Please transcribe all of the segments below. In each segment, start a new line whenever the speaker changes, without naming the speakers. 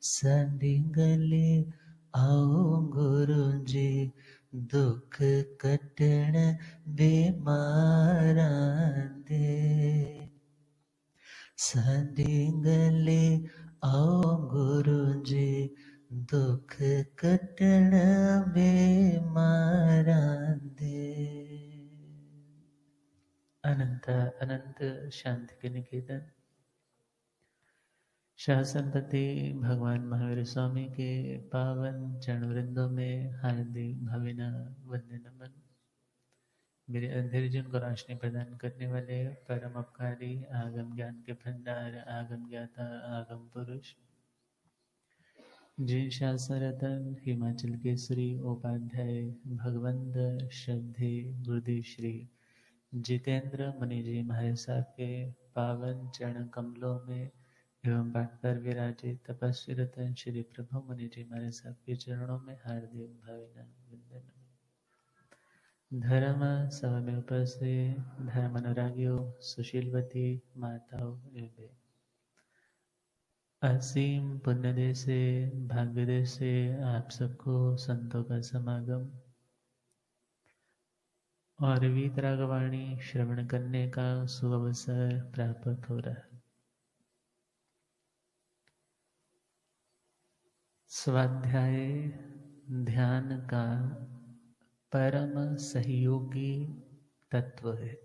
संडिंगले आओ गुरु जी दुख कटण बीमारा दे। संडिंगले आओ गुरु जी दुख कटण बीमारा दे। अनंत अनंत शांति के निकेतन शासनपति भगवान महावीर स्वामी के पावन चरण वृंदों में हार्दिक भावना वंदे नमन। मेरे अंधेर जन को रोशनी प्रदान करने वाले परम उपकारी आगम ज्ञान के भंडार आगम ज्ञाता आगम पुरुष जिन शासन रतन हिमाचल केसरी उपाध्याय भगवंत श्रद्धे गुरुदेव श्री जितेंद्र मुनि जी महाराज साहब के पावन चरण कमलों में एवं बाट पर विराजित तपस्वी रतन श्री प्रभु मुनि जी महाराज साहब के चरणों में हार्दिक भावना वंदन। धर्म सभा में उपस्थित धर्म अनुरागियों सुशीलवती माताओं एवं असीम पुण्य दे से भाग्य दे से आप सबको संतों का समागम और वीतरागवाणी श्रवण करने का सुअवसर प्राप्त हो रहा है। स्वाध्याय ध्यान का परम सहयोगी तत्व है,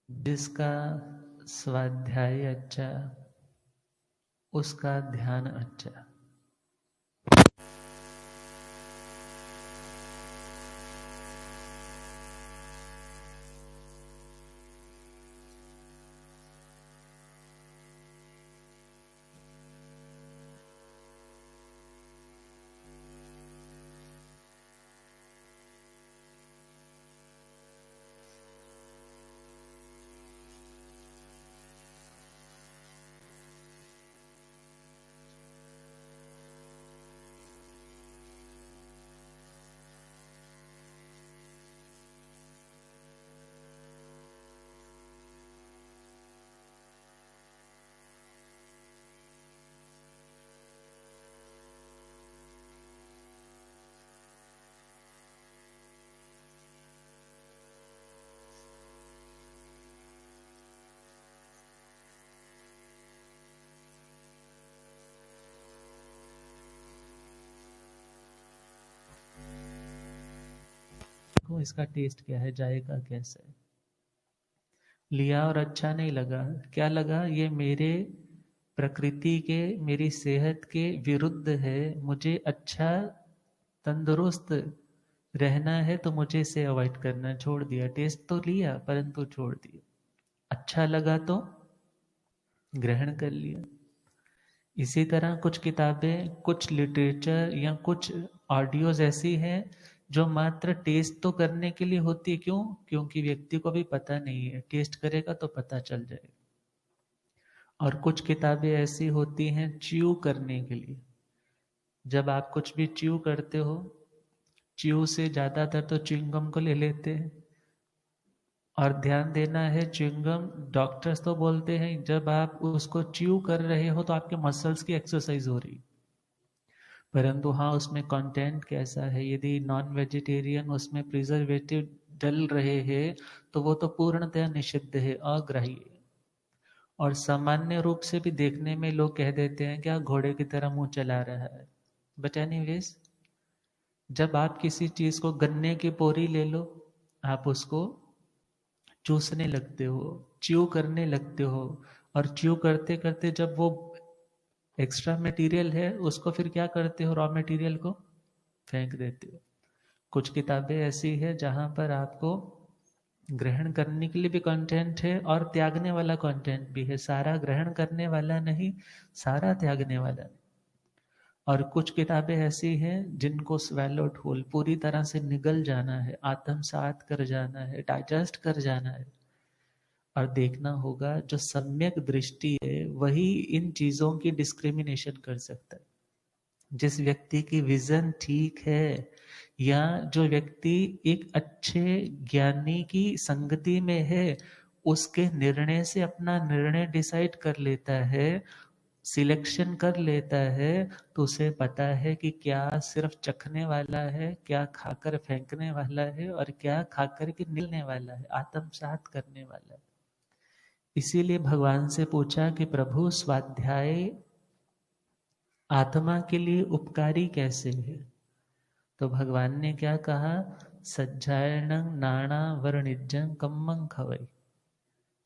जिसका स्वाध्याय अच्छा उसका ध्यान अच्छा। इसका टेस्ट क्या है, जाएगा कैसे? लिया और अच्छा नहीं लगा। क्या लगा? ये मेरे प्रकृति के मेरी सेहत के विरुद्ध है। मुझे अच्छा तंदुरुस्त रहना है तो मुझे इसे अवॉइड करना। छोड़ दिया। टेस्ट तो लिया परंतु छोड़ दिया। अच्छा लगा तो ग्रहण कर लिया। इसी तरह कुछ किताबें, कुछ लिटरेचर या कुछ ऑडियोज ऐसी हैं जो मात्र टेस्ट तो करने के लिए होती है। क्यों? क्योंकि व्यक्ति को भी पता नहीं है, टेस्ट करेगा तो पता चल जाएगा। और कुछ किताबें ऐसी होती हैं च्यू करने के लिए। जब आप कुछ भी च्यू करते हो, च्यू से ज्यादातर तो च्युइंगम को ले लेते हैं। और ध्यान देना है, च्युइंगम डॉक्टर्स तो बोलते हैं जब आप उसको च्यू कर रहे हो तो आपके मसल्स की एक्सरसाइज हो रही, परंतु हाँ उसमें कंटेंट कैसा है। यदि नॉन वेजिटेरियन उसमें प्रिजर्वेटिव डल रहे हैं तो वो तो पूर्णतः निषिद्ध है, अग्राह्य। और सामान्य रूप से भी देखने में लोग कह देते हैं क्या घोड़े की तरह मुंह चला रहा है। बट एनीवेज, जब आप किसी चीज को, गन्ने की पोरी ले लो, आप उसको चूसने लगते हो, च्यू करने लगते हो, और च्यू करते करते जब वो एक्स्ट्रा मटेरियल है उसको फिर क्या करते हो, रॉ मटेरियल को फेंक देते हो। कुछ किताबें ऐसी है जहां पर आपको ग्रहण करने के लिए भी कंटेंट है और त्यागने वाला कंटेंट भी है। सारा ग्रहण करने वाला नहीं, सारा त्यागने वाला नहीं। और कुछ किताबें ऐसी हैं जिनको स्वेलोड होल, पूरी तरह से निगल जाना है, आत्मसात कर जाना है, डाइजेस्ट कर जाना है। और देखना होगा जो सम्यक दृष्टि है वही इन चीजों की डिस्क्रिमिनेशन कर सकता है। जिस व्यक्ति की विजन ठीक है, या जो व्यक्ति एक अच्छे ज्ञानी की संगति में है, उसके निर्णय से अपना निर्णय डिसाइड कर लेता है, सिलेक्शन कर लेता है, तो उसे पता है कि क्या सिर्फ चखने वाला है, क्या खाकर फेंकने वाला है, और क्या खाकर के निलने वाला है, आत्मसात करने वाला है। इसीलिए भगवान से पूछा कि प्रभु स्वाध्याय आत्मा के लिए उपकारी कैसे है? तो भगवान ने क्या कहा? सज्जायनं नाणा वर्णिजं कम्मं खवै।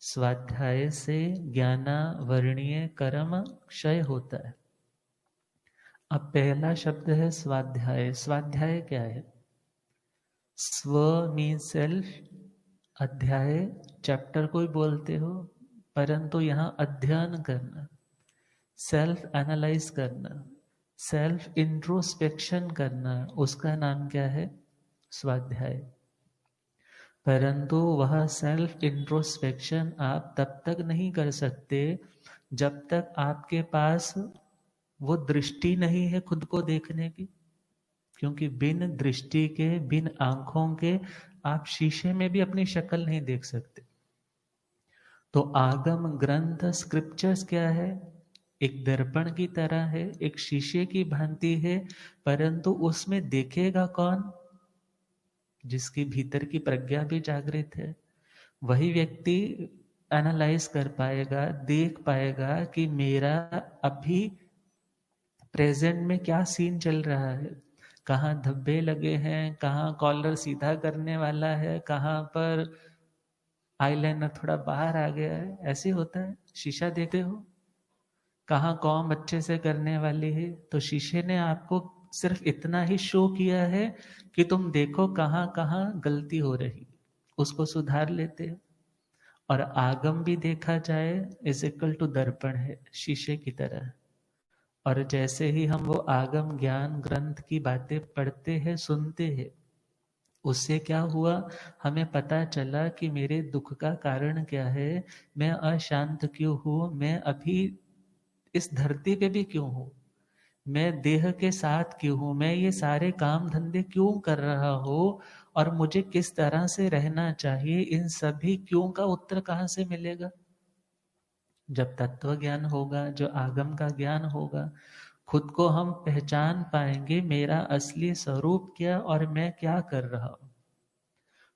स्वाध्याय से ज्ञाना वर्णीय कर्म क्षय होता है। अब पहला शब्द है स्वाध्याय। स्वाध्याय क्या है? स्व मीन सेल्फ, अध्याय चैप्टर को ही बोलते हो, परंतु यहाँ अध्ययन करना, सेल्फ एनालाइज करना, सेल्फ इंट्रोस्पेक्शन करना, उसका नाम क्या है? स्वाध्याय। परंतु वह सेल्फ इंट्रोस्पेक्शन आप तब तक नहीं कर सकते जब तक आपके पास वो दृष्टि नहीं है खुद को देखने की। क्योंकि बिन दृष्टि के, बिन आंखों के आप शीशे में भी अपनी शक्ल नहीं देख सकते। तो आगम ग्रंथ स्क्रिप्चर्स क्या है? एक दर्पण की तरह है, एक शीशे की भांति है, परंतु उसमें देखेगा कौन? जिसकी भीतर की प्रज्ञा भी जागृत है। वही व्यक्ति एनालाइज कर पाएगा, देख पाएगा कि मेरा अभी प्रेजेंट में क्या सीन चल रहा है, कहाँ धब्बे लगे हैं, कहाँ कॉलर सीधा करने वाला है, कहाँ पर आईलाइनर थोड़ा बाहर आ गया है। ऐसे होता है, शीशा देखते हो, कहाँ कॉम अच्छे से करने वाली है, तो शीशे ने आपको सिर्फ इतना ही शो किया है कि तुम देखो कहाँ कहाँ गलती हो रही, उसको सुधार लेते हो। और आगम भी देखा जाए इज इक्वल टू दर्पण है, शीशे की तरह। और जैसे ही हम वो आगम ज्ञान ग्रंथ की बातें पढ़ते हैं, सुनते हैं, उससे क्या हुआ? हमें पता चला कि मेरे दुख का कारण क्या है, मैं अशांत क्यों हूँ, मैं अभी इस धरती पे भी क्यों हूँ, मैं देह के साथ क्यों हूँ, मैं ये सारे काम धंधे क्यों कर रहा हूँ, और मुझे किस तरह से रहना चाहिए, इन सभी क्यों का उत्तर कहाँ से मिलेगा? जब तत्व ज्ञान होगा, जो आगम का ज्ञान होगा, खुद को हम पहचान पाएंगे, मेरा असली स्वरूप क्या और मैं क्या कर रहा हूं।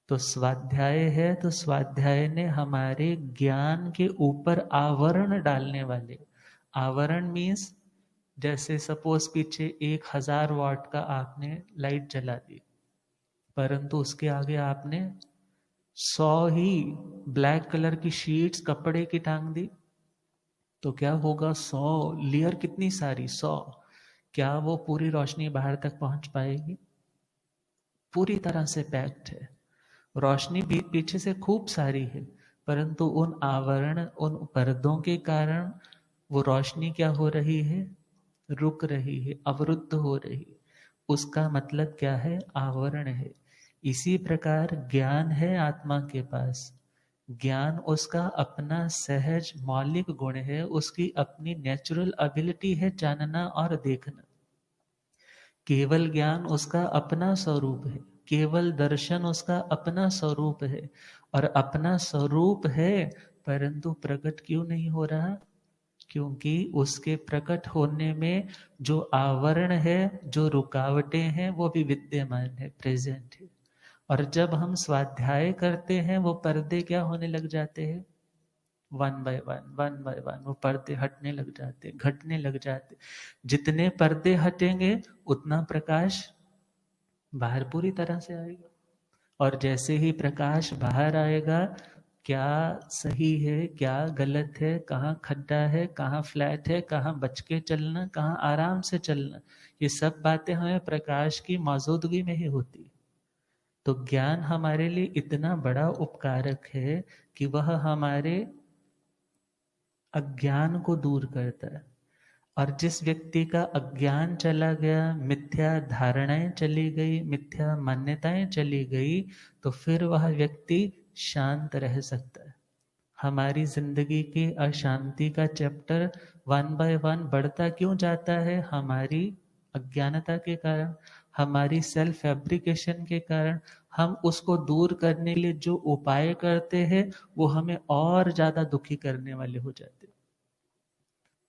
तो स्वाध्याय है, तो स्वाध्याय ने हमारे ज्ञान के ऊपर आवरण डालने वाले, आवरण मीन्स जैसे सपोज पीछे 1000 वाट का आपने लाइट जला दी, परंतु उसके आगे आपने 100 ही ब्लैक कलर की शीट्स कपड़े की टांग दी, तो क्या होगा? 100 लेयर, कितनी सारी 100, क्या वो पूरी रोशनी बाहर तक पहुंच पाएगी? पूरी तरह से पैक्ड है, रोशनी भी पीछे से खूब सारी है, परंतु उन आवरण, उन पर्दों के कारण वो रोशनी क्या हो रही है? रुक रही है, अवरुद्ध हो रही। उसका मतलब क्या है? आवरण है। इसी प्रकार ज्ञान है आत्मा के पास। ज्ञान उसका अपना सहज मौलिक गुण है, उसकी अपनी नेचुरल एबिलिटी है जानना और देखना। केवल ज्ञान उसका अपना स्वरूप है, केवल दर्शन उसका अपना स्वरूप है, और अपना स्वरूप है, परंतु प्रकट क्यों नहीं हो रहा? क्योंकि उसके प्रकट होने में जो आवरण है, जो रुकावटें हैं, वो भी विद्यमान है, प्रेजेंट है। और जब हम स्वाध्याय करते हैं, वो पर्दे क्या होने लग जाते हैं? वन बाय वन वो पर्दे हटने लग जाते, घटने लग जाते। जितने पर्दे हटेंगे उतना प्रकाश बाहर पूरी तरह से आएगा। और जैसे ही प्रकाश बाहर आएगा, क्या सही है, क्या गलत है, कहाँ खड्डा है, कहाँ फ्लैट है, कहाँ बच के चलना, कहाँ आराम से चलना, ये सब बातें हमें प्रकाश की मौजूदगी में ही होती। तो ज्ञान हमारे लिए इतना बड़ा उपकारक है कि वह हमारे अज्ञान को दूर करता है। और जिस व्यक्ति का अज्ञान चला गया, मिथ्या धारणाएं चली गई, मिथ्या मान्यताएं चली गई, तो फिर वह व्यक्ति शांत रह सकता है। हमारी जिंदगी की अशांति का चैप्टर 1 बाय 1 बढ़ता क्यों जाता है? हमारी अज्ञानता के कारण, हमारी सेल्फ फैब्रिकेशन के कारण, हम उसको दूर करने के लिए जो उपाय करते हैं वो हमें और ज्यादा दुखी करने वाले हो जाते।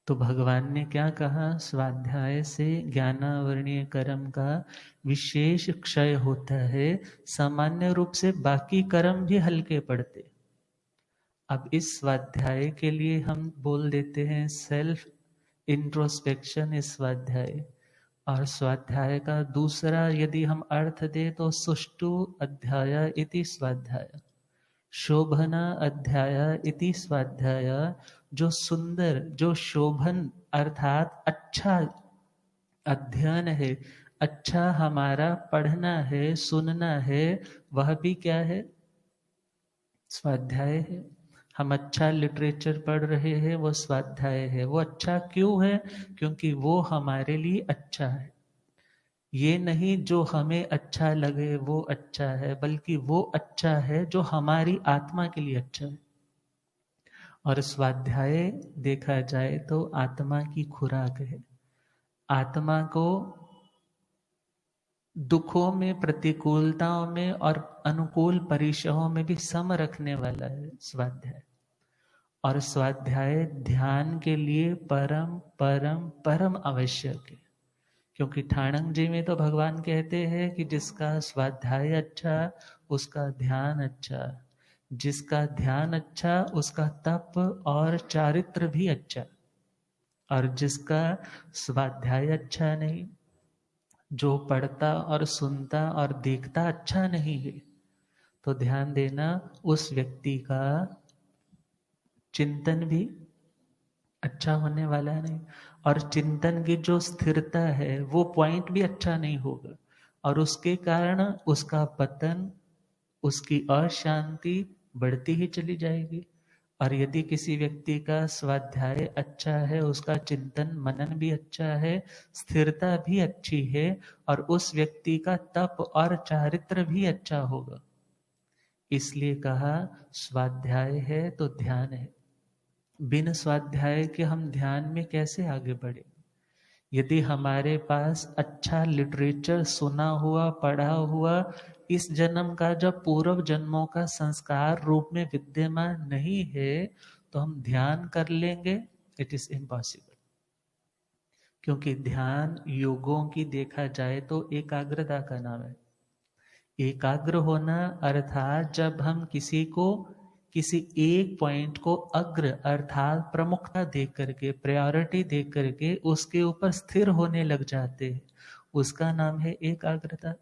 तो भगवान ने क्या कहा, स्वाध्याय से ज्ञानावरणीय कर्म का विशेष क्षय होता है, सामान्य रूप से बाकी कर्म भी हल्के पड़ते। अब इस स्वाध्याय के लिए हम बोल देते हैं सेल्फ इंट्रोस्पेक्शन इस स्वाध्याय। और स्वाध्याय का दूसरा यदि हम अर्थ दे तो सुष्टु अध्याय इति स्वाध्याय, शोभना अध्याय इति स्वाध्याय। जो सुंदर, जो शोभन अर्थात अच्छा अध्ययन है, अच्छा हमारा पढ़ना है, सुनना है, वह भी क्या है, स्वाध्याय है। हम अच्छा लिटरेचर पढ़ रहे हैं, वो स्वाध्याय है। वो अच्छा क्यों है? क्योंकि वो हमारे लिए अच्छा है। ये नहीं जो हमें अच्छा लगे वो अच्छा है, बल्कि वो अच्छा है जो हमारी आत्मा के लिए अच्छा है। और स्वाध्याय देखा जाए तो आत्मा की खुराक है। आत्मा को दुखों में, प्रतिकूलताओं में और अनुकूल परिसरों में भी सम रखने वाला है स्वाध्याय। और स्वाध्याय ध्यान के लिए परम परम परम आवश्यक है। क्योंकि ठाणंग जी में तो भगवान कहते हैं कि जिसका स्वाध्याय अच्छा उसका ध्यान अच्छा, जिसका ध्यान अच्छा उसका तप और चारित्र भी अच्छा। और जिसका स्वाध्याय अच्छा नहीं, जो पढ़ता और सुनता और देखता अच्छा नहीं है, तो ध्यान देना उस व्यक्ति का चिंतन भी अच्छा होने वाला नहीं। और चिंतन की जो स्थिरता है वो पॉइंट भी अच्छा नहीं होगा, और उसके कारण उसका पतन, उसकी अशांति बढ़ती ही चली जाएगी। और यदि किसी व्यक्ति का स्वाध्याय अच्छा है, उसका चिंतन मनन भी अच्छा है, स्थिरता भी अच्छी है, और उस व्यक्ति का तप और चारित्र भी अच्छा होगा। इसलिए कहा स्वाध्याय है तो ध्यान है। बिन स्वाध्याय के हम ध्यान में कैसे आगे बढ़े? यदि हमारे पास अच्छा लिटरेचर सुना हुआ, पढ़ा हुआ इस जन्म का जब पूर्व जन्मों का संस्कार रूप में विद्यमान नहीं है, तो हम ध्यान कर लेंगे, इट इज इम्पॉसिबल। क्योंकि ध्यान योगों की देखा जाए तो एकाग्रता का नाम है। एकाग्र होना अर्थात जब हम किसी को, किसी एक पॉइंट को अग्र अर्थात प्रमुखता देख करके, प्रायोरिटी देख करके उसके ऊपर स्थिर होने लग जाते हैं, उसका नाम है एकाग्रता।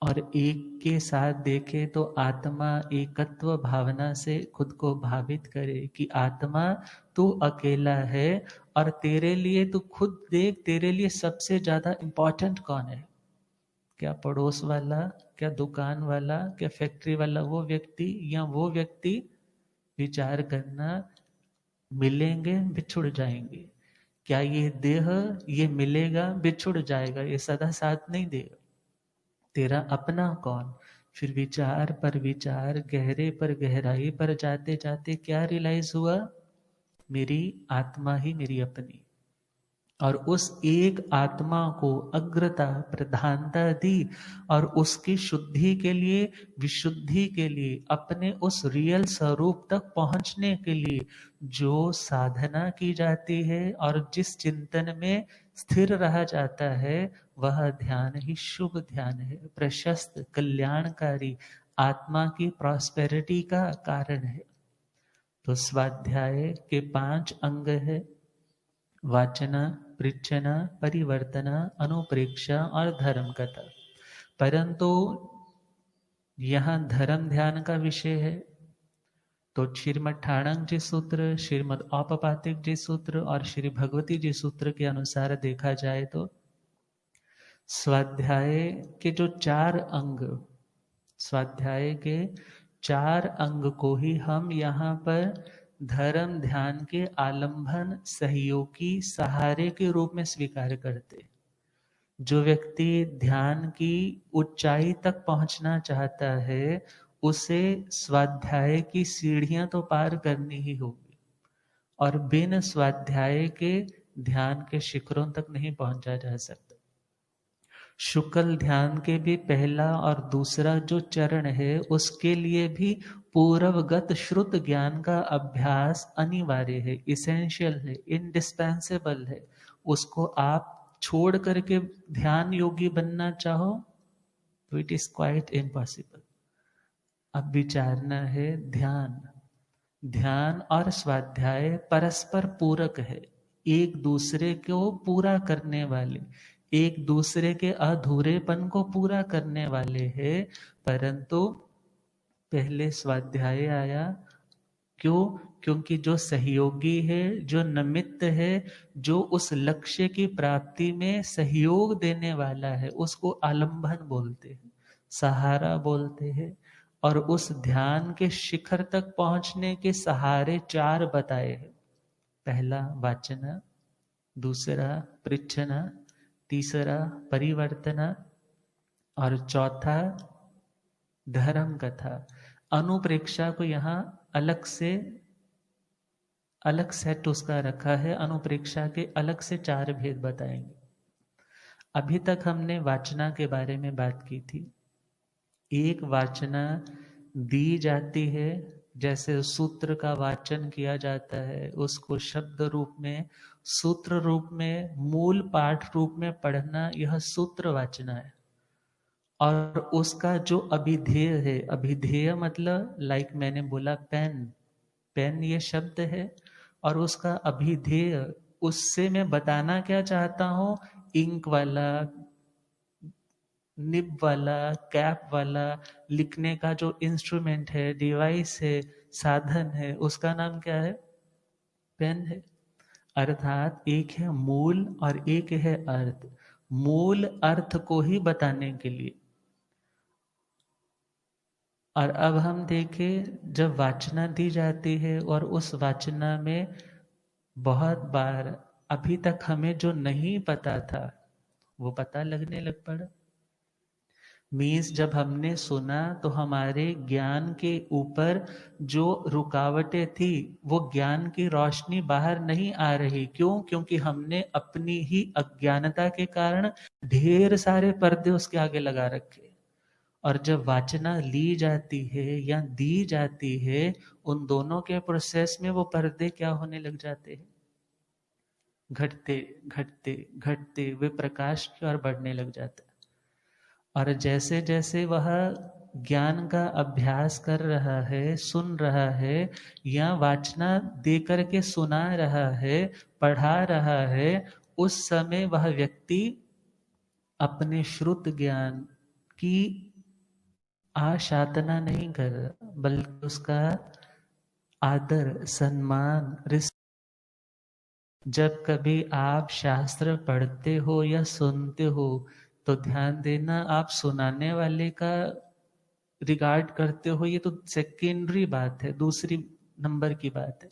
और एक के साथ देखे तो आत्मा एकत्व भावना से खुद को भावित करे कि आत्मा तू अकेला है, और तेरे लिए तू खुद देख, तेरे लिए सबसे ज्यादा इंपॉर्टेंट कौन है? क्या पड़ोस वाला, क्या दुकान वाला, क्या फैक्ट्री वाला वो व्यक्ति, या वो व्यक्ति? विचार करना। मिलेंगे, बिछुड़ जाएंगे। क्या ये देह, ये मिलेगा, बिछुड़ जाएगा, ये सदा साथ नहीं देगा। तेरा अपना कौन? फिर विचार पर विचार, गहरे पर गहराई पर जाते जाते क्या रियलाइज हुआ? मेरी आत्मा ही मेरी अपनी। और उस एक आत्मा को अग्रता, प्रधानता दी, और उसकी शुद्धि के लिए, विशुद्धि के लिए, अपने उस रियल स्वरूप तक पहुंचने के लिए जो साधना की जाती है और जिस चिंतन में स्थिर रहा जाता है, वह ध्यान ही शुभ ध्यान है, प्रशस्त, कल्याणकारी, आत्मा की प्रॉस्पेरिटी का कारण है। तो स्वाध्याय के 5 अंग है: वाचना, पृच्छना, परिवर्तना, अनुप्रेक्षा और धर्म कथा। परंतु यहाँ धर्म ध्यान का विषय है, तो श्रीमद् ठाणंग जी सूत्र, श्रीमद् औपपातिक जी सूत्र और श्री भगवती जी सूत्र के अनुसार देखा जाए तो स्वाध्याय के जो 4 अंग, स्वाध्याय के 4 अंग को ही हम यहाँ पर धर्म ध्यान के आलंबन, सहयोगी, सहारे के रूप में स्वीकार करते। जो व्यक्ति ध्यान की ऊंचाई तक पहुंचना चाहता है, उसे स्वाध्याय की सीढ़ियां तो पार करनी ही होगी, और बिन स्वाध्याय के ध्यान के शिखरों तक नहीं पहुंचा जा सकता। शुक्ल ध्यान के भी पहला और दूसरा जो चरण है उसके लिए भी पूर्वगत श्रुत ज्ञान का अभ्यास अनिवार्य है, इसेंशियल है, इंडिस्पेंसेबल है। उसको आप छोड़ करके ध्यान योगी बनना चाहो तो इट इज क्वाइट इम्पॉसिबल। अब विचारना है ध्यान। ध्यान और स्वाध्याय परस्पर पूरक है, एक दूसरे को पूरा करने वाले, एक दूसरे के अधूरेपन को पूरा करने वाले हैं। परंतु पहले स्वाध्याय आया, क्यों? क्योंकि जो सहयोगी है, जो निमित्त है, जो उस लक्ष्य की प्राप्ति में सहयोग देने वाला है, उसको आलंबन बोलते हैं, सहारा बोलते हैं। और उस ध्यान के शिखर तक पहुंचने के सहारे चार बताए हैं। पहला वाचना, दूसरा पृच्छना, तीसरा परिवर्तना और चौथा धर्म कथा। अनुप्रेक्षा को यहाँ अलग सेट उसका रखा है। अनुप्रेक्षा के अलग से चार भेद बताएंगे। अभी तक हमने वाचना के बारे में बात की थी। एक वाचना दी जाती है, जैसे सूत्र का वाचन किया जाता है, उसको शब्द रूप में, सूत्र रूप में, मूल पाठ रूप में पढ़ना, यह सूत्र वाचना है। और उसका जो अभिधेय है, अभिधेय मतलब लाइक मैंने बोला पेन, पेन ये शब्द है, और उसका अभिधेय, उससे मैं बताना क्या चाहता हूं, इंक वाला, निब वाला, कैप वाला, लिखने का जो इंस्ट्रूमेंट है, डिवाइस है, साधन है, उसका नाम क्या है? पेन है। अर्थात एक है मूल और एक है अर्थ। मूल अर्थ को ही बताने के लिए। और अब हम देखें, जब वाचना दी जाती है और उस वाचना में बहुत बार अभी तक हमें जो नहीं पता था वो पता लगने लग पड़ा। मीन्स जब हमने सुना तो हमारे ज्ञान के ऊपर जो रुकावटें थी, वो ज्ञान की रोशनी बाहर नहीं आ रही। क्यों? क्योंकि हमने अपनी ही अज्ञानता के कारण ढेर सारे पर्दे उसके आगे लगा रखे। और जब वाचना ली जाती है या दी जाती है, उन दोनों के प्रोसेस में वो पर्दे क्या होने लग जाते हैं? घटते घटते घटते वे प्रकाश की ओर बढ़ने लग जाता है। और जैसे जैसे वह ज्ञान का अभ्यास कर रहा है, सुन रहा है, या वाचना दे करके सुना रहा है, पढ़ा रहा है, उस समय वह व्यक्ति अपने श्रुत ज्ञान की आशातना नहीं कर रहा, बल्कि उसका आदर, सम्मान, जब कभी आप शास्त्र पढ़ते हो या सुनते हो तो ध्यान देना, आप सुनाने वाले का रिगार्ड करते हो, ये तो सेकेंडरी बात है, दूसरी नंबर की बात है।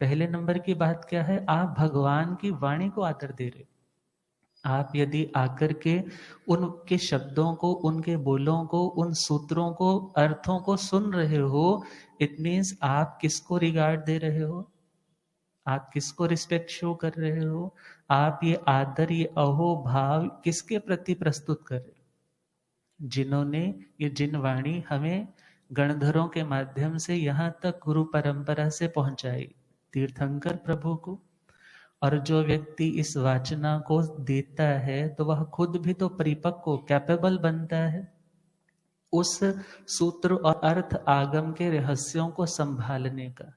पहले नंबर की बात क्या है? आप भगवान की वाणी को आदर दे रहे हो। आप यदि आकर के उनके शब्दों को, उनके बोलों को, उन सूत्रों को, अर्थों को सुन रहे हो, इट मीन्स आप किसको रिगार्ड दे रहे हो? आप किसको रिस्पेक्ट शो कर रहे हो? आप ये आदर, ये अहो भाव किसके प्रति प्रस्तुत कर रहे हो? जिन्होंने ये जिन वाणी हमें गणधरों के माध्यम से यहाँ तक गुरु परंपरा से पहुंचाई, तीर्थंकर प्रभु को। और जो व्यक्ति इस वाचना को देता है तो वह खुद भी तो परिपक्व, कैपेबल बनता है उस सूत्र और अर्थ आगम के रहस्यों को संभालने का।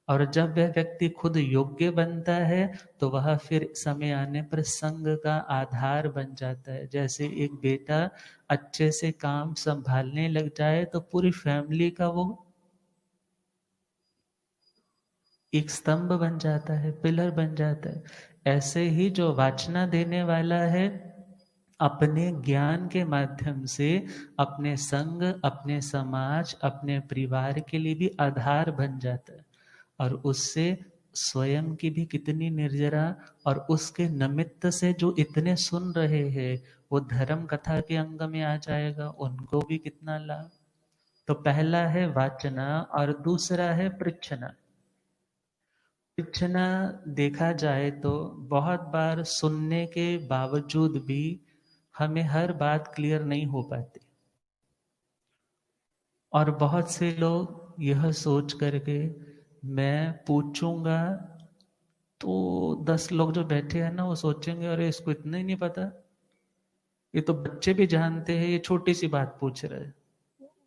और जब वह व्यक्ति खुद योग्य बनता है तो वह फिर समय आने पर संग का आधार बन जाता है। जैसे एक बेटा अच्छे से काम संभालने लग जाए तो पूरी फैमिली का वो एक स्तंभ बन जाता है, पिलर बन जाता है। ऐसे ही जो वाचना देने वाला है, अपने ज्ञान के माध्यम से अपने संग, अपने समाज, अपने परिवार के लिए भी आधार बन जाता है। और उससे स्वयं की भी कितनी निर्जरा, और उसके निमित्त से जो इतने सुन रहे हैं वो धर्म कथा के अंग में आ जाएगा, उनको भी कितना लाभ। तो पहला है वाचना और दूसरा है पृच्छना। पृच्छना देखा जाए तो बहुत बार सुनने के बावजूद भी हमें हर बात क्लियर नहीं हो पाती। और बहुत से लोग यह सोच करके मैं पूछूंगा तो 10 लोग जो बैठे हैं ना वो सोचेंगे अरे इसको इतना ही नहीं पता, ये तो बच्चे भी जानते हैं, ये छोटी सी बात पूछ रहे हैं।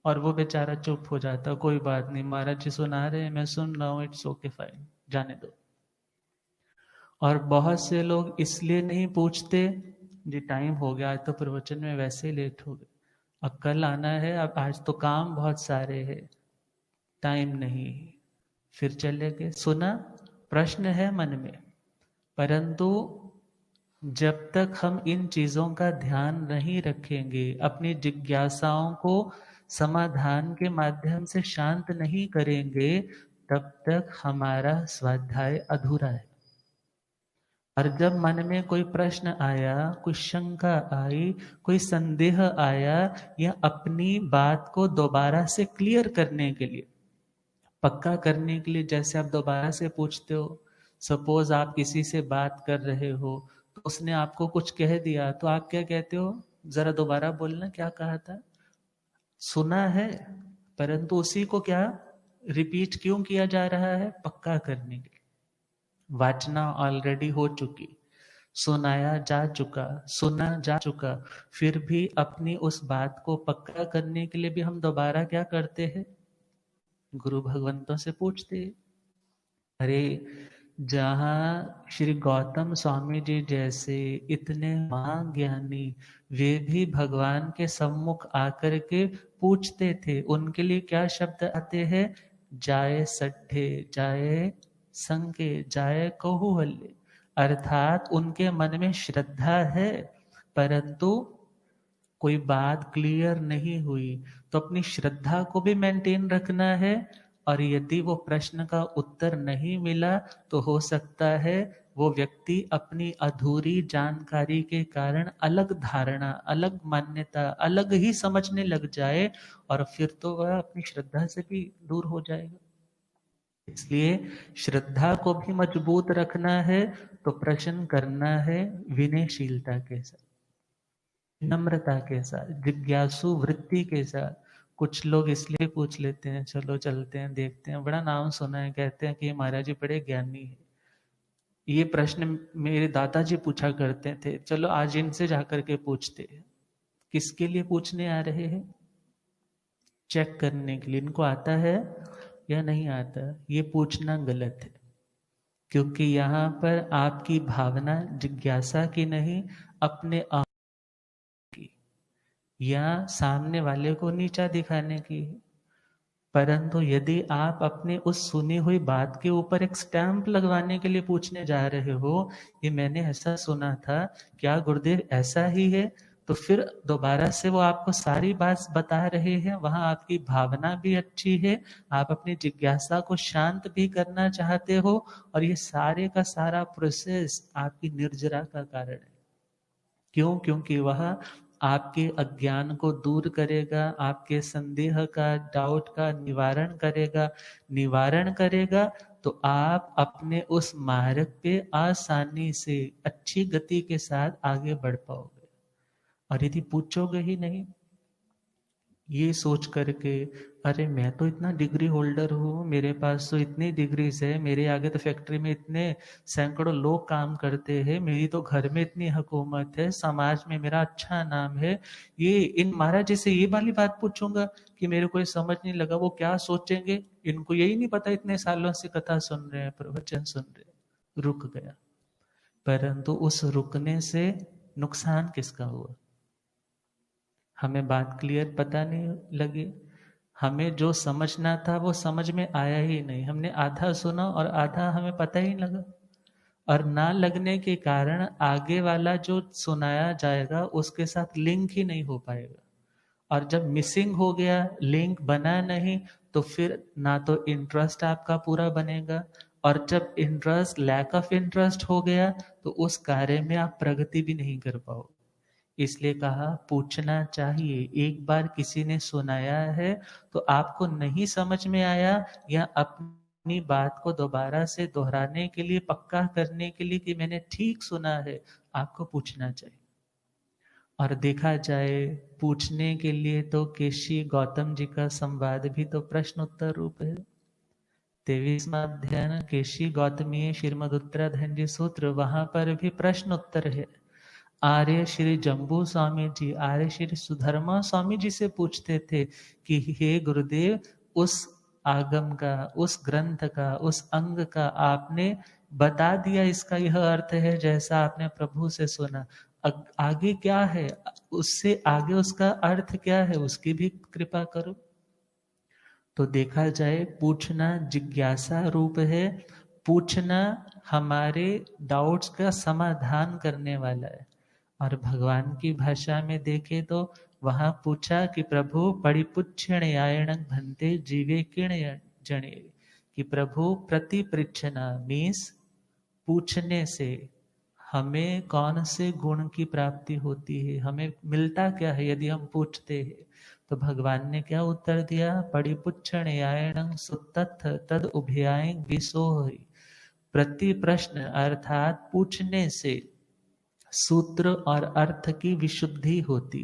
और वो बेचारा चुप हो जाता, कोई बात नहीं महाराज जी सुना रहे हैं, मैं सुन रहा हूँ, इट्स ओके फाइन, जाने दो। और बहुत से लोग इसलिए नहीं पूछते, जी टाइम हो गया, आज तो प्रवचन में वैसे ही लेट हो गए, अब कल आना है, अब आज तो काम बहुत सारे हैं, टाइम नहीं। फिर चले गए, सुना, प्रश्न है मन में, परंतु जब तक हम इन चीजों का ध्यान नहीं रखेंगे, अपनी जिज्ञासाओं को समाधान के माध्यम से शांत नहीं करेंगे, तब तक हमारा स्वाध्याय अधूरा है। और जब मन में कोई प्रश्न आया, कोई शंका आई, कोई संदेह आया, या अपनी बात को दोबारा से क्लियर करने के लिए, पक्का करने के लिए, जैसे आप दोबारा से पूछते हो, सपोज आप किसी से बात कर रहे हो तो उसने आपको कुछ कह दिया, तो आप क्या कहते हो, जरा दोबारा बोलना क्या कहा था, सुना है, परंतु उसी को क्या रिपीट क्यों किया जा रहा है, पक्का करने के लिए। वाचना ऑलरेडी हो चुकी, सुनाया जा चुका, सुना जा चुका, फिर भी अपनी उस बात को पक्का करने के लिए भी हम दोबारा क्या करते हैं, गुरु भगवंतों से पूछते हैं। अरे जहाँ श्री गौतम स्वामी जी जैसे इतने महाज्ञानी, वे भी भगवान के सम्मुख आकर के पूछते थे, उनके लिए क्या शब्द आते हैं, जाए सड्ढे, जाए संके, जाए कहुहल्ले, अर्थात उनके मन में श्रद्धा है, परंतु कोई बात क्लियर नहीं हुई, तो अपनी श्रद्धा को भी मेंटेन रखना है। और यदि वो प्रश्न का उत्तर नहीं मिला तो हो सकता है वो व्यक्ति अपनी अधूरी जानकारी के कारण अलग धारणा, अलग मान्यता, अलग ही समझने लग जाए, और फिर तो वह अपनी श्रद्धा से भी दूर हो जाएगा। इसलिए श्रद्धा को भी मजबूत रखना है, तो प्रश्न करना है विनयशीलता के साथ, नम्रता के साथ, जिज्ञासु वृत्ति के साथ। कुछ लोग इसलिए पूछ लेते हैं, चलो चलते हैं देखते हैं, बड़ा नाम सुना है, कहते हैं कि महाराज जी बड़े ज्ञानी है, ये प्रश्न मेरे दादाजी पूछा करते थे, चलो आज इनसे जाकर के पूछते हैं। किसके लिए पूछने आ रहे हैं, चेक करने के लिए इनको आता है या नहीं आता। ये पूछना गलत है, क्योंकि यहाँ पर आपकी भावना जिज्ञासा की नहीं, अपने या सामने वाले को नीचा दिखाने की। परंतु यदि आप अपने उस सुनी हुई बात के ऊपर एक स्टैंप लगवाने के लिए पूछने जा रहे हो, ये मैंने ऐसा सुना था, क्या गुरुदेव ऐसा ही है, तो फिर दोबारा से वो आपको सारी बात बता रहे हैं, वहां आपकी भावना भी अच्छी है, आप अपनी जिज्ञासा को शांत भी करना चाहते हो, और ये सारे का सारा प्रोसेस आपकी निर्जरा का कारण है। क्यों, क्योंकि वह आपके अज्ञान को दूर करेगा, आपके संदेह का, डाउट का निवारण करेगा, निवारण करेगा, तो आप अपने उस मार्ग पे आसानी से अच्छी गति के साथ आगे बढ़ पाओगे। और यदि पूछोगे ही नहीं, ये सोच करके अरे मैं तो इतना डिग्री होल्डर हूँ, मेरे पास तो इतनी डिग्रीज है, मेरे आगे तो फैक्ट्री में इतने सैकड़ों लोग काम करते हैं, मेरी तो घर में इतनी हुकूमत है, समाज में मेरा अच्छा नाम है, ये इन महाराज जी से ये वाली बात पूछूंगा कि मेरे को ये समझ नहीं लगा, वो क्या सोचेंगे, इनको यही नहीं पता, इतने सालों से कथा सुन रहे हैं, प्रवचन सुन रहे हैं, रुक गया। परंतु उस रुकने से नुकसान किसका हुआ, हमें बात क्लियर पता नहीं लगी, हमें जो समझना था वो समझ में आया ही नहीं, हमने आधा सुना और आधा हमें पता ही लगा। और ना लगने के कारण आगे वाला जो सुनाया जाएगा उसके साथ लिंक ही नहीं हो पाएगा, और जब मिसिंग हो गया, लिंक बना नहीं, तो फिर ना तो इंटरेस्ट आपका पूरा बनेगा, और जब इंटरेस्ट, लैक ऑफ इंटरेस्ट हो गया, तो उस कार्य में आप प्रगति भी नहीं कर पाओगे। इसलिए कहा पूछना चाहिए। एक बार किसी ने सुनाया है तो आपको नहीं समझ में आया, या अपनी बात को दोबारा से दोहराने के लिए, पक्का करने के लिए कि मैंने ठीक सुना है, आपको पूछना चाहिए। और देखा जाए पूछने के लिए तो केशी गौतम जी का संवाद भी तो प्रश्न उत्तर रूप है। 23वां अध्याय ना केशी गौतमीय श्रीमद उत्तराधनजी सूत्र, वहां पर भी प्रश्न उत्तर है। आर्य श्री जम्बू स्वामी जी आर्य श्री सुधर्मा स्वामी जी से पूछते थे कि हे गुरुदेव, उस आगम का, उस ग्रंथ का, उस अंग का आपने बता दिया, इसका यह अर्थ है जैसा आपने प्रभु से सुना, आगे क्या है, उससे आगे उसका अर्थ क्या है, उसकी भी कृपा करो। तो देखा जाए पूछना जिज्ञासा रूप है, पूछना हमारे डाउट्स का समाधान करने वाला है। और भगवान की भाषा में देखे तो वहां पूछा कि प्रभु परिपुच्छ्यणयायण भंते जीवे किण जणे, कि प्रभु प्रति पृच्छना मीन्स पूछने से हमें कौन से गुण की प्राप्ति होती है, हमें मिलता क्या है यदि हम पूछते हैं। तो भगवान ने क्या उत्तर दिया, परिपुच्छ्यणयायण सुतथ तद उभयाय विसोहि। प्रति प्रश्न अर्थात पूछने से सूत्र और अर्थ की विशुद्धि होती।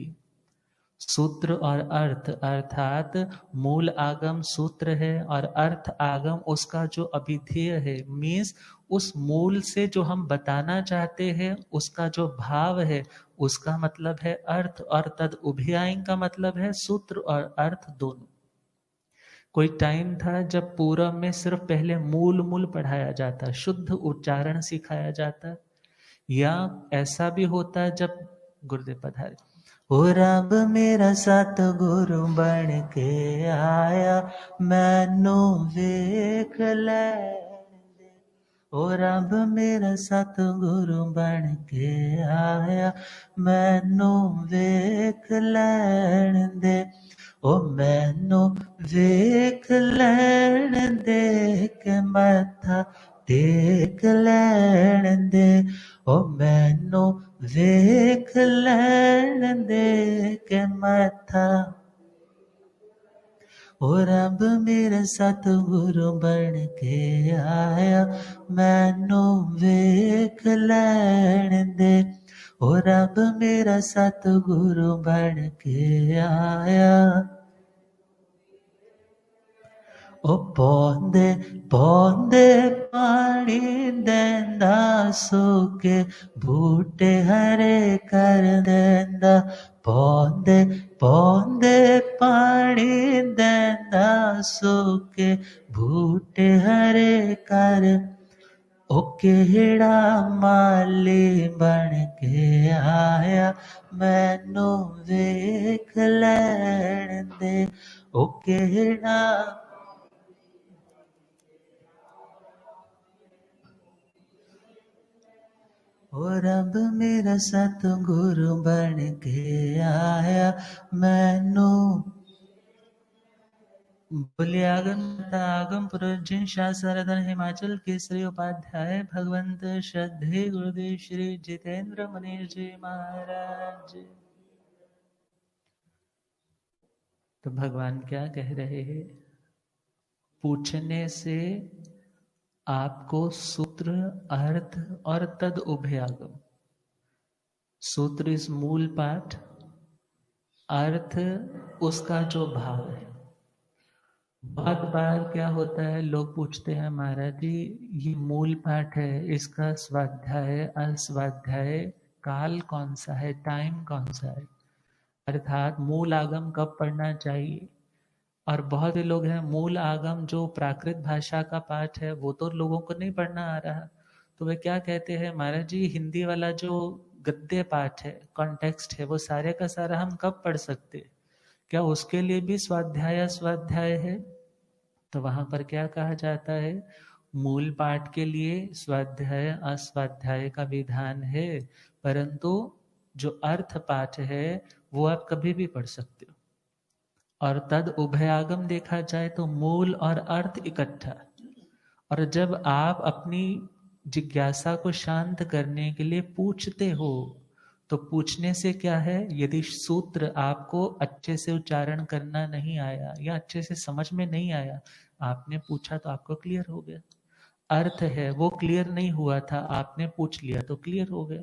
सूत्र और अर्थ अर्थात मूल आगम सूत्र है और अर्थ आगम उसका जो अभिधेय है, मीन्स उस मूल से जो हम बताना चाहते हैं उसका जो भाव है, उसका मतलब है अर्थ, और तद उभयाय का मतलब है सूत्र और अर्थ दोनों। कोई टाइम था जब पूरब में सिर्फ पहले मूल मूल पढ़ाया जाता, शुद्ध उच्चारण सिखाया जाता, या ऐसा भी होता है जब गुरुदेव पधारे, ओ रब मेरा सतगुरु बन के आया, मैनू वेख लैण दे। ओ रब मेरा सतगुरु बन के आया, मैनू वेख लैण दे। ओ मैनू वेख लैण दे के मथा टेक लैण दे। ओ मैनू वेख लैण दे के मथा। ओ रब मेरा सतगुरु बन के आया, मैनू वेख लैण दे। ओ रब मेरा सतगुरु बन के आया। ओ पौंदे पौंदे पानी देंदा, सूके बूटे हरे कर देंदा। पौंदे पौंदे पानी देंदा, सूके बूटे हरे कर। ओ केड़ा माली बन के आया, मैनू वेख लैण दे। ओ केड़ा ओ रब मेरा सतगुरु बन के आया, मैनू। बोले आगम पुरर्जिन शास्त्रधन हिमाचल केसरी उपाध्याय भगवंत श्रद्धे गुरुदेव श्री जितेंद्र मनीष जी महाराज। तो भगवान क्या कह रहे हैं, पूछने से आपको सूत्र अर्थ और तद उभयागम। सूत्र इस मूल पाठ, अर्थ उसका जो भाव है। बहुत बार क्या होता है, लोग पूछते हैं महाराज जी ये मूल पाठ है, इसका स्वाध्याय अस्वाध्याय काल कौन सा है, टाइम कौन सा है, अर्थात मूल आगम कब पढ़ना चाहिए। और बहुत से लोग हैं मूल आगम जो प्राकृत भाषा का पाठ है वो तो लोगों को नहीं पढ़ना आ रहा, तो वे क्या कहते हैं महाराज जी हिंदी वाला जो गद्य पाठ है, कॉन्टेक्स्ट है, वो सारे का सारा हम कब पढ़ सकते, क्या उसके लिए भी स्वाध्याय स्वाध्याय है। तो वहां पर क्या कहा जाता है, मूल पाठ के लिए स्वाध्याय अस्वाध्याय का विधान है, परंतु जो अर्थ पाठ है वो आप कभी भी पढ़ सकते हो। और तद उभयागम देखा जाए तो मूल और अर्थ इकट्ठा। और जब आप अपनी जिज्ञासा को शांत करने के लिए पूछते हो, तो पूछने से क्या है, यदि सूत्र आपको अच्छे से उच्चारण करना नहीं आया या अच्छे से समझ में नहीं आया, आपने पूछा तो आपको क्लियर हो गया। अर्थ है वो क्लियर नहीं हुआ था, आपने पूछ लिया तो क्लियर हो गया।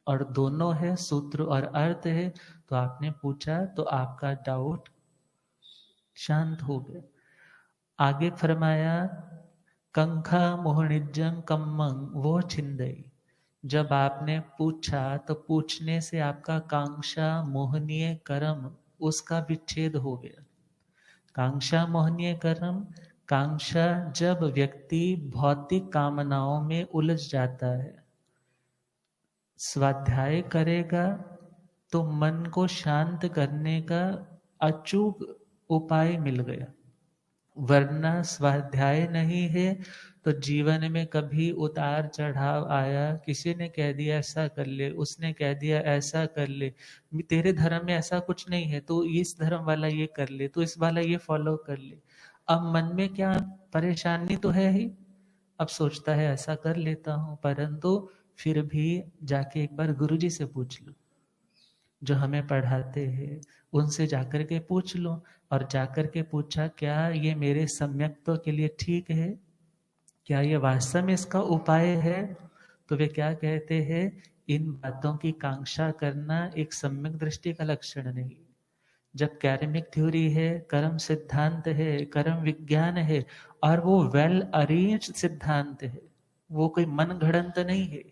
और दोनों है, सूत्र और अर्थ है। तो आपने पूछा तो आपका डाउट शांत हो गया। आगे फरमाया कंखा मोहनिजं कम्मं वो छिंदई। जब आपने पूछा तो पूछने से आपका कांक्षा मोहनीय कर्म उसका विच्छेद हो गया। कांक्षा मोहनीय कर्म, कांक्षा जब व्यक्ति भौतिक कामनाओं में उलझ जाता है, स्वाध्याय करेगा तो मन को शांत करने का अचूक उपाय मिल गया। वरना स्वाध्याय नहीं है तो जीवन में कभी उतार चढ़ाव आया, किसी ने कह दिया ऐसा कर ले, उसने कह दिया ऐसा कर ले, तेरे धर्म में ऐसा कुछ नहीं है तो इस धर्म वाला ये कर ले, तो इस वाला ये फॉलो कर ले। अब मन में क्या परेशानी तो है ही, अब सोचता है ऐसा कर लेता हूं, परंतु फिर भी जाके एक बार गुरुजी से पूछ लो, जो हमें पढ़ाते हैं उनसे जाकर के पूछ लो। और जाकर के पूछा क्या ये मेरे सम्यक्त्व के लिए ठीक है, क्या ये वास्तव में इसका उपाय है? तो वे क्या कहते हैं, इन बातों की कांक्षा करना एक सम्यक दृष्टि का लक्षण नहीं। जब कैरमिक थ्योरी है, कर्म सिद्धांत है, कर्म विज्ञान है, और वो वेल अरेंज सिद्धांत है, वो कोई मन घड़ंत नहीं है,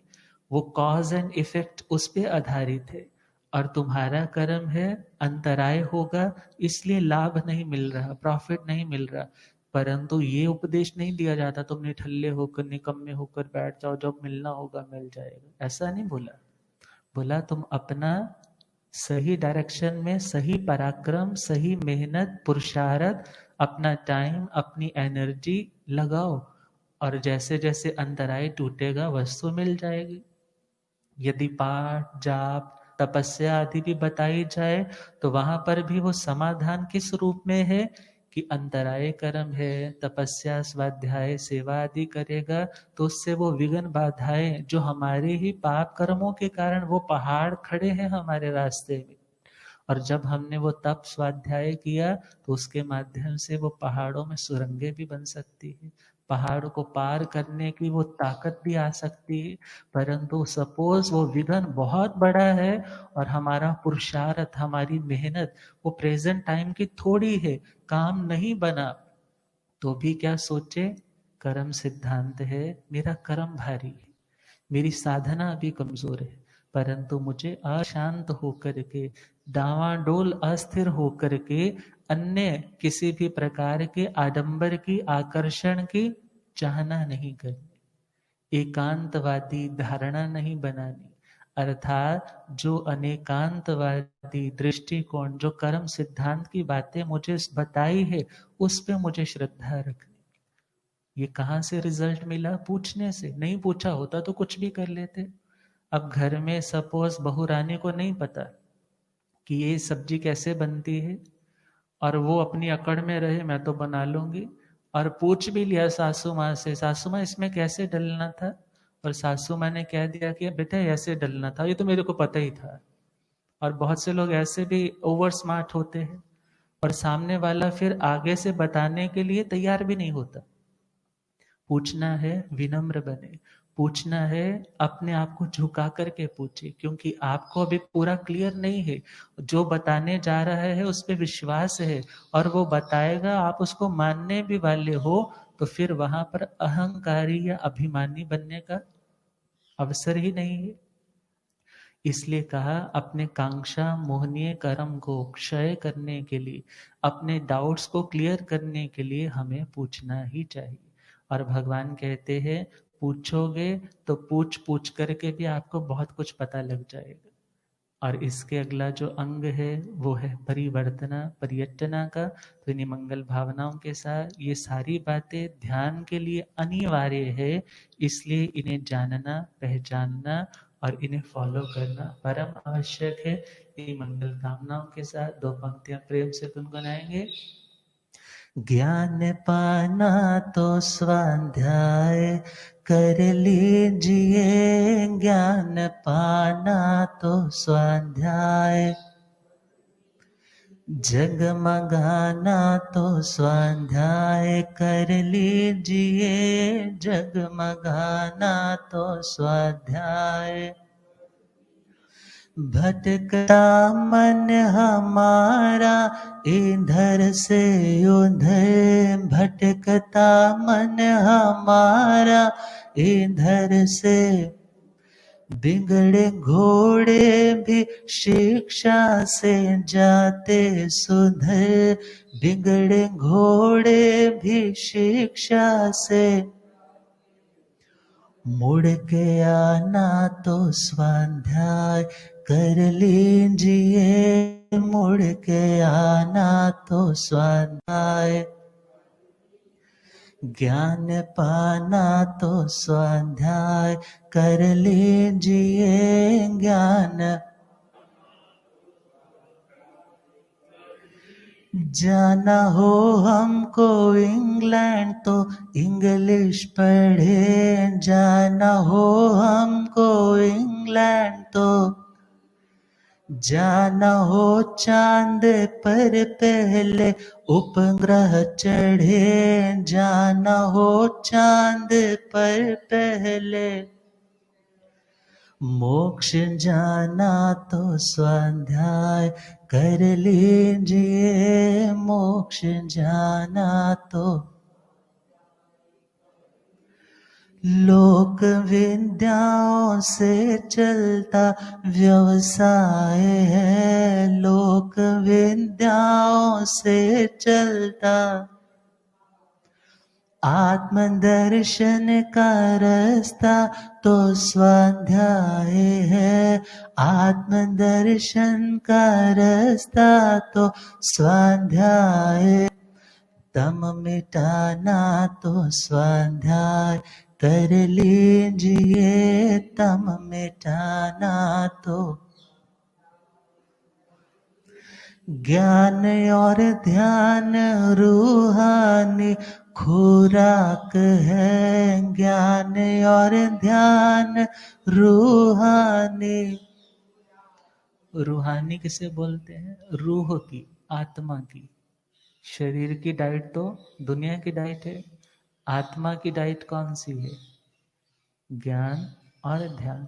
वो कॉज एंड इफेक्ट उस पे आधारित है। और तुम्हारा कर्म है, अंतराय होगा इसलिए लाभ नहीं मिल रहा, प्रॉफिट नहीं मिल रहा, परंतु ये उपदेश नहीं दिया जाता तुम निठल्ले होकर निकम्मे होकर बैठ जाओ, जब मिलना होगा मिल जाएगा, ऐसा नहीं बोला। बोला तुम अपना सही डायरेक्शन में सही पराक्रम, सही मेहनत, पुरुषार्थ, अपना टाइम, अपनी एनर्जी लगाओ, और जैसे जैसे अंतराय टूटेगा वस्तु मिल जाएगी। यदि पाठ जाप तपस्या आदि भी बताई जाए तो वहां पर भी वो समाधान किस रूप में है कि अंतराय कर्म है, तपस्या स्वाध्याय सेवा आदि करेगा तो उससे वो विघ्न बाधाएं जो हमारे ही पाप कर्मों के कारण वो पहाड़ खड़े हैं हमारे रास्ते में, और जब हमने वो तप स्वाध्याय किया तो उसके माध्यम से वो पहाड़ों में सुरंगें भी बन सकती है, पहाड़ को पार करने की वो ताकत भी आ सकती है। परंतु सपोज वो विघ्न बहुत बड़ा है और हमारा पुरुषार्थ, हमारी मेहनत वो प्रेजेंट टाइम की थोड़ी है, काम नहीं बना, तो भी क्या सोचे, कर्म सिद्धांत है, मेरा कर्म भारी है, मेरी साधना अभी कमजोर है, परंतु मुझे अशांत होकर के, डावाडोल अस्थिर होकर के, अन्य किसी भी प्रकार के आडंबर की, आकर्षण की चाहना नहीं करनी, एकांतवादी धारणा नहीं बनानी, अर्थात जो अनेकांतवादी दृष्टिकोण, जो कर्म सिद्धांत की बातें मुझे बताई है उस पे मुझे श्रद्धा रखनी। ये कहाँ से रिजल्ट मिला? पूछने से। नहीं पूछा होता तो कुछ भी कर लेते। अब घर में सपोज बहू रानी को नहीं पता कि ये सब्जी कैसे बनती है, और वो अपनी अकड़ में रहे मैं तो बना लूंगी, और पूछ भी लिया सासू माँ से, सासू माँ इसमें कैसे डलना था, और सासू माँ ने कह दिया कि बेटा ऐसे डलना था, ये तो मेरे को पता ही था। और बहुत से लोग ऐसे भी ओवर स्मार्ट होते हैं, और सामने वाला फिर आगे से बताने के लिए तैयार भी नहीं होता। पूछना है विनम्र बने, पूछना है अपने आप को झुका करके पूछे, क्योंकि आपको अभी पूरा क्लियर नहीं है, जो बताने जा रहा है उस पर विश्वास है और वो बताएगा, आप उसको मानने भी वाले हो, तो फिर वहां पर अहंकारी या अभिमानी बनने का अवसर ही नहीं है। इसलिए कहा अपने कांक्षा मोहनीय कर्म को क्षय करने के लिए, अपने डाउट्स को क्लियर करने के लिए हमें पूछना ही चाहिए। और भगवान कहते हैं पूछोगे तो पूछ पूछ करके भी आपको बहुत कुछ पता लग जाएगा। और इसके अगला जो अंग है वो है परिवर्तना पर्यटना का। तो इन्हीं मंगल भावनाओं के साथ ये सारी बातें ध्यान के लिए अनिवार्य है, इसलिए इन्हें जानना, पहचानना और इन्हें फॉलो करना परम आवश्यक है। इन्हीं मंगल कामनाओं के साथ दो पंक्तियां प्रेम से गुनगुनाएंगे। ज्ञान पाना तो स्वाध्याय कर लीजिए, ज्ञान पाना तो स्वाध्याय, जगमगाना तो स्वाध्याय कर लीजिए, जगमगाना तो स्वाध्याय, भटकता मन हमारा इधर से उधर, भटकता मन हमारा इधर से, बिगड़े घोड़े भी शिक्षा से जाते सुधर, बिगड़े घोड़े भी शिक्षा से, मुड़ के आना तो स्वाध्याय कर लीजिए, मुड़ के आना तो स्वाध्याय, ज्ञान पाना तो स्वाध्याय कर लीजिए, ज्ञान जाना हो हमको इंग्लैंड तो इंग्लिश पढ़े, जाना हो हमको इंग्लैंड तो, जाना हो चांद पर पहले उपग्रह चढ़े, जाना हो चांद पर पहले, मोक्ष जाना तो स्वाध्याय कर लीजिए, मोक्ष जाना तो, लोक विद्याओं से चलता व्यवसाय है, लोक विद्याओं से चलता आत्मदर्शन का रास्ता तो स्वाध्याय है, आत्मदर्शन का रास्ता तो स्वाध्याय, तम मिटाना तो स्वाध्याय कर लीजिए, तम मिटाना तो, ज्ञान और ध्यान रूहानी खुराक है, ज्ञान और ध्यान रूहानी, रूहानी किसे बोलते हैं? रूह की, आत्मा की। शरीर की डाइट तो दुनिया की डाइट है, आत्मा की डाइट कौन सी है? ज्ञान और ध्यान।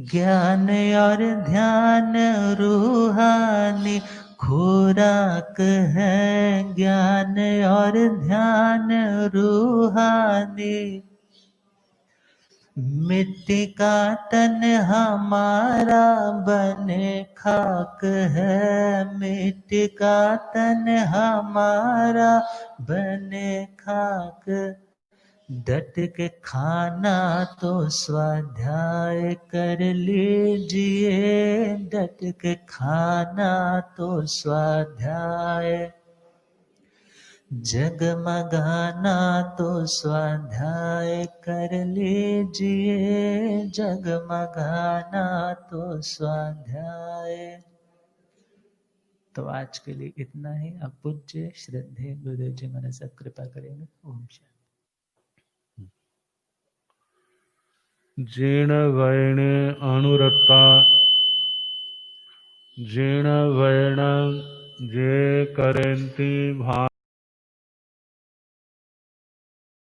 ज्ञान और ध्यान रूहानी खुराक है, ज्ञान और ध्यान रूहानी, मिट्टी का तन हमारा बने खाक है, मिट्टी का तन हमारा बने खाक, डट के खाना तो स्वाध्याय कर लीजिए, डट के खाना तो स्वाध्याय, जगमगाना तो स्वाध्याय कर लीजिए, जगमगाना तो स्वाध्याय। तो आज के लिए इतना ही। अब पूज्य श्रद्धेय गुरुदेव जी मैंने सब कृपा करेंगे। ओम शांति।
जीर्ण वैण अनुरता, जीर्ण वैण जे करंती भा